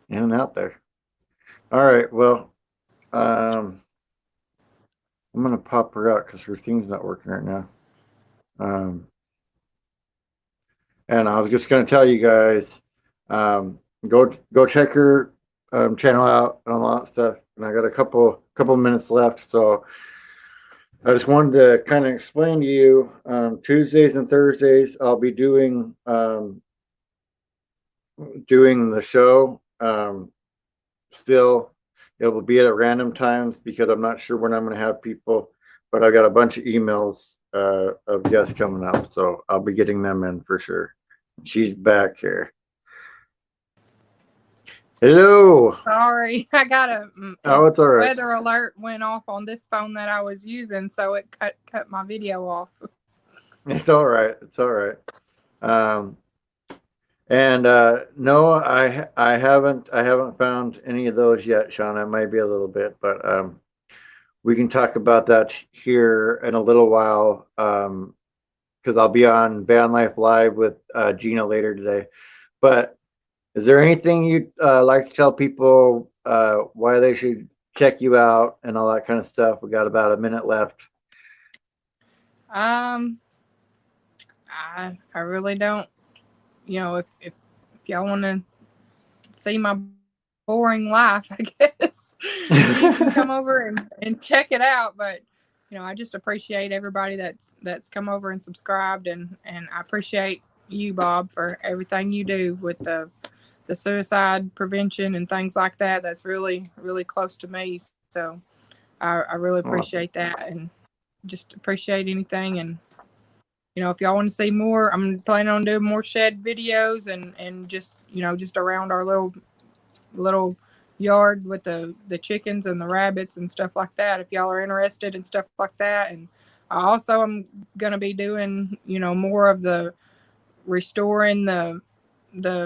in and out there. All right, well, um, I'm gonna pop her out because her thing's not working right now. Um, and I was just gonna tell you guys, go check her channel out and all that stuff. And I got a couple minutes left, so I just wanted to kind of explain to you. Tuesdays and Thursdays, I'll be doing the show. Still, it will be at random times because I'm not sure when I'm going to have people, but I got a bunch of emails of guests coming up, so I'll be getting them in for sure. She's back here. Hello. Sorry, I got Oh, it's all a right. weather alert went off on this phone that I was using, so it cut my video off. It's all right. It's all right. Um, and no, I haven't found any of those yet, Sean. I might be a little bit, but we can talk about that here in a little while. Because I'll be on Van Life Live with Gina later today. But is there anything you'd like to tell people why they should check you out and all that kind of stuff? We got about a minute left. Um, I really don't. If y'all want to see my boring life, I guess you can come over and check it out. But I just appreciate everybody that's come over and subscribed, and I appreciate you, Bob, for everything you do with the suicide prevention and things like that. That's really really close to me. So I really Awesome. appreciate that, and just appreciate anything. And if y'all want to see more, I'm planning on doing more shed videos, and just just around our little yard with the chickens and the rabbits and stuff like that. If y'all are interested in stuff like that. And I also am gonna be doing more of the restoring the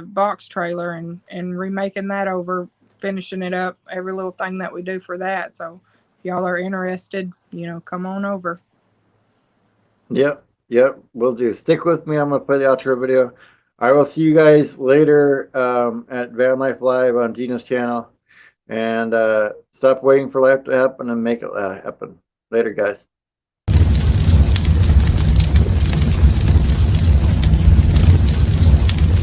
box trailer, and remaking that over, finishing it up, every little thing that we do for that. So y'all are interested, come on over. Yep, yep, will do. Stick with me. I'm gonna play the outro video. I will see you guys later at Van Life Live on Gina's channel. And stop waiting for life to happen and make it happen. Later, guys.